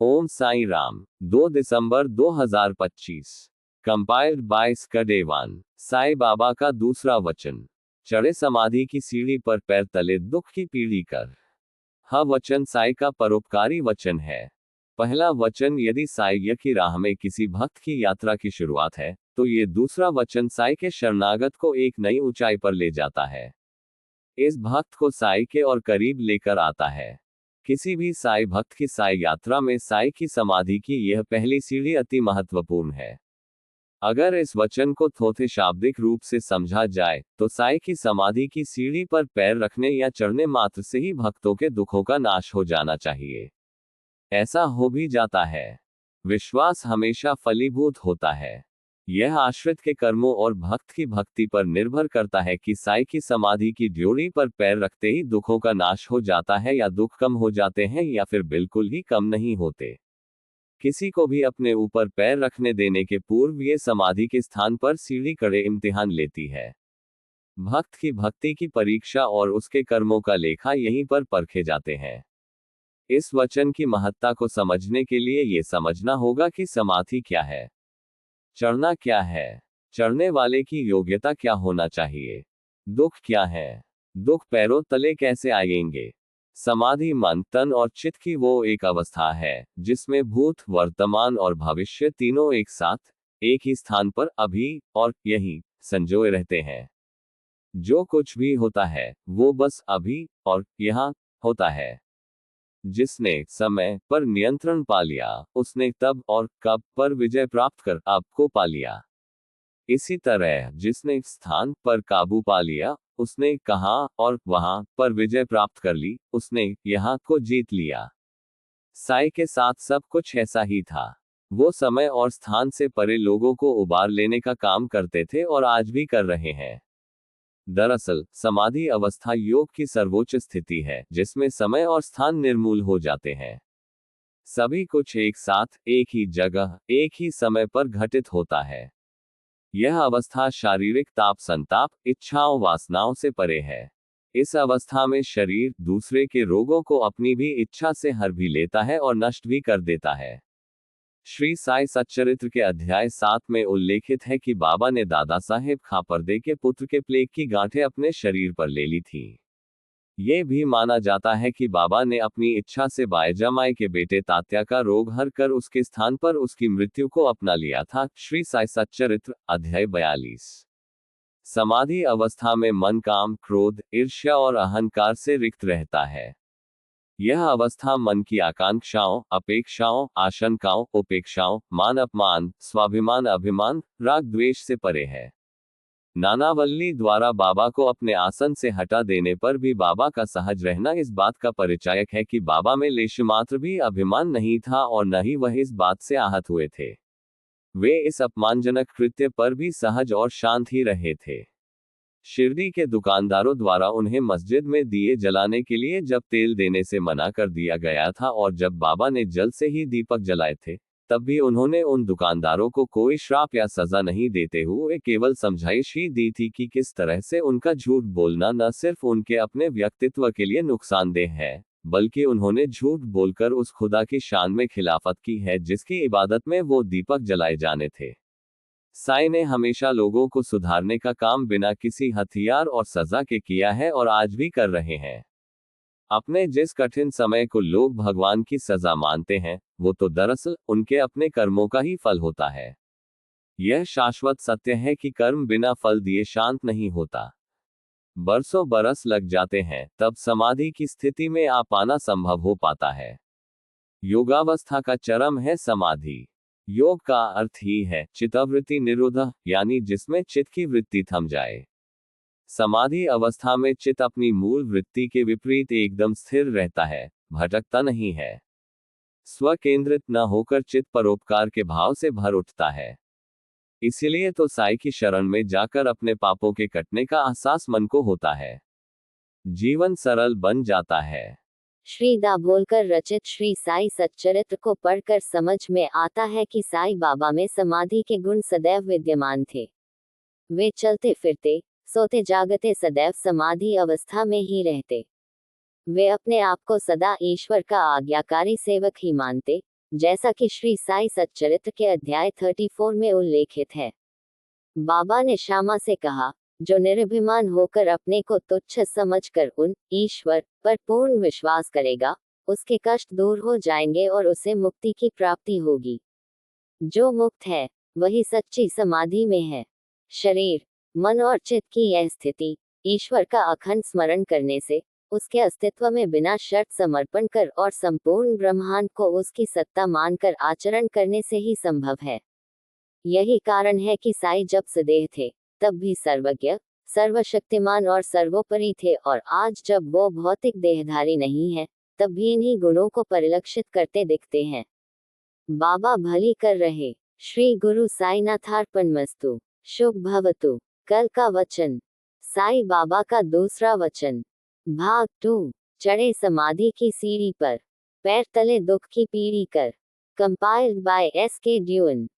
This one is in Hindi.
ओम साई राम। 2 दिसंबर 2025। कंपाइल्ड बाय स्कडेवान। साई बाबा का दूसरा वचन। चढ़े समाधि की सीढ़ी पर पैर तले दुख की पीढ़ी कर। वचन साई का परोपकारी वचन है। पहला वचन यदि साई की राह में किसी भक्त की यात्रा की शुरुआत है, तो ये दूसरा वचन साई के शरणागत को एक नई ऊंचाई पर ले जाता है। इस भक्त को साई के और करीब लेकर आता है। किसी भी साई भक्त की साई यात्रा में साई की समाधि की यह पहली सीढ़ी अति महत्वपूर्ण है। अगर इस वचन को थोथे शाब्दिक रूप से समझा जाए, तो साई की समाधि की सीढ़ी पर पैर रखने या चढ़ने मात्र से ही भक्तों के दुखों का नाश हो जाना चाहिए। ऐसा हो भी जाता है। विश्वास हमेशा फलीभूत होता है। यह आश्रित के कर्मों और भक्त की भक्ति पर निर्भर करता है कि साई की समाधि की ड्योढ़ी पर पैर रखते ही दुखों का नाश हो जाता है, या दुख कम हो जाते हैं, या फिर बिल्कुल ही कम नहीं होते। किसी को भी अपने ऊपर पैर रखने देने के पूर्व ये समाधि के स्थान पर सीढ़ी कड़े इम्तिहान लेती है। भक्त की भक्ति की परीक्षा और उसके कर्मों का लेखा यहीं पर परखे जाते हैं। इस वचन की महत्ता को समझने के लिए ये समझना होगा कि समाधि क्या है, चढ़ना क्या है, चढ़ने वाले की योग्यता क्या होना चाहिए, दुख क्या है, दुख पैरों तले कैसे आएंगे। समाधि मन, तन और चित्त की वो एक अवस्था है जिसमें भूत, वर्तमान और भविष्य तीनों एक साथ, एक ही स्थान पर, अभी और यहीं संजोए रहते हैं। जो कुछ भी होता है वो बस अभी और यहाँ होता है। जिसने समय पर नियंत्रण पा लिया, उसने तब और कब पर विजय प्राप्त कर अब को पा लिया। इसी तरह जिसने स्थान पर काबू पा लिया, उसने कहां और वहां पर विजय प्राप्त कर ली, उसने यहां को जीत लिया। साई के साथ सब कुछ ऐसा ही था। वो समय और स्थान से परे लोगों को उबार लेने का काम करते थे और आज भी कर रहे हैं। दरअसल समाधि अवस्था योग की सर्वोच्च स्थिति है जिसमें समय और स्थान निर्मूल हो जाते हैं। सभी कुछ एक साथ, एक ही जगह, एक ही समय पर घटित होता है। यह अवस्था शारीरिक ताप संताप, इच्छाओं वासनाओं से परे है। इस अवस्था में शरीर दूसरे के रोगों को अपनी भी इच्छा से हर भी लेता है और नष्ट भी कर देता है। श्री साई सच्चरित्र के अध्याय 7 में उल्लेखित है कि बाबा ने दादा साहेब खापरदे के पुत्र के प्लेग की गांठें अपने शरीर पर ले ली थी। ये भी माना जाता है कि बाबा ने अपनी इच्छा से बायजामाई के बेटे तात्या का रोग हर कर उसके स्थान पर उसकी मृत्यु को अपना लिया था। श्री साई सच्चरित्र अध्याय 42। समाधि अवस्था में मन काम, क्रोध, ईर्ष्या और अहंकार से रिक्त रहता है। यह अवस्था मन की आकांक्षाओं, अपेक्षाओं, आशंकाओं, उपेक्षाओं, मान अपमान, स्वाभिमान अभिमान, राग द्वेष से परे है। नानावल्ली द्वारा बाबा को अपने आसन से हटा देने पर भी बाबा का सहज रहना इस बात का परिचायक है कि बाबा में लेशमात्र भी अभिमान नहीं था और न ही वह इस बात से आहत हुए थे। वे इस अपमानजनक कृत्य पर भी सहज और शांत ही रहे थे। शिरडी के दुकानदारों द्वारा उन्हें मस्जिद में दिए जलाने के लिए जब तेल देने से मना कर दिया गया था और जब बाबा ने जल से ही दीपक जलाए थे, तब भी उन्होंने उन दुकानदारों को कोई श्राप या सजा नहीं देते हुए केवल समझाइश ही दी थी कि किस तरह से उनका झूठ बोलना न सिर्फ उनके अपने व्यक्तित्व के लिए नुकसानदेह है, बल्कि उन्होंने झूठ बोलकर उस खुदा की शान में खिलाफत की है जिसकी इबादत में वो दीपक जलाए जाने थे। साई ने हमेशा लोगों को सुधारने का काम बिना किसी हथियार और सजा के किया है और आज भी कर रहे हैं। अपने जिस कठिन समय को लोग भगवान की सजा मानते हैं, वो तो दरअसल उनके अपने कर्मों का ही फल होता है। यह शाश्वत सत्य है कि कर्म बिना फल दिए शांत नहीं होता। बरसों बरस लग जाते हैं, तब समाधि की स्थिति में आ पाना संभव हो पाता है। योगावस्था का चरम है समाधि। योग का अर्थ ही है चित्तवृत्ति निरोध, यानी जिसमें चित्त की वृत्ति थम जाए। समाधि अवस्था में चित्त अपनी मूल वृत्ति के विपरीत एकदम स्थिर रहता है, भटकता नहीं है। स्व केंद्रित न होकर चित्त परोपकार के भाव से भर उठता है। इसलिए तो साई की शरण में जाकर अपने पापों के कटने का एहसास मन को होता है। जीवन सरल बन जाता है। श्री दाभोलकर रचित श्री साई सच्चरित्र को पढ़कर समझ में आता है कि साई बाबा में समाधि के गुण सदैव विद्यमान थे। वे चलते फिरते, सोते जागते सदैव समाधि अवस्था में ही रहते। वे अपने आप को सदा ईश्वर का आज्ञाकारी सेवक ही मानते, जैसा कि श्री साई सच्चरित्र के अध्याय 34 में उल्लेखित है। बाबा ने श्यामा से कहा, जो निर्भिमान होकर अपने को तुच्छ समझकर उन ईश्वर पर पूर्ण विश्वास करेगा, उसके कष्ट दूर हो जाएंगे और उसे मुक्ति की प्राप्ति होगी। जो मुक्त है वही सच्ची समाधि में है। शरीर, मन और चित्त की यह स्थिति ईश्वर का अखंड स्मरण करने से, उसके अस्तित्व में बिना शर्त समर्पण कर और संपूर्ण ब्रह्मांड को उसकी सत्ता मानकर आचरण करने से ही संभव है। यही कारण है कि साईं जब सदेह थे तब भी सर्वज्ञ, सर्वशक्तिमान और सर्वोपरि थे, और आज जब वो भौतिक देहधारी नहीं है तब भी इन्हीं गुणों को परिलक्षित करते दिखते हैं। बाबा भली कर रहे। श्री गुरु साईनाथार्पणमस्तु। शुभ भवतु। कल का वचन। साईं बाबा का दूसरा वचन। भाग 2। चढ़े समाधि की सीढ़ी पर, पैर तले दुख की पीढ़ी कर। Compiled bye S.K. ड्यून।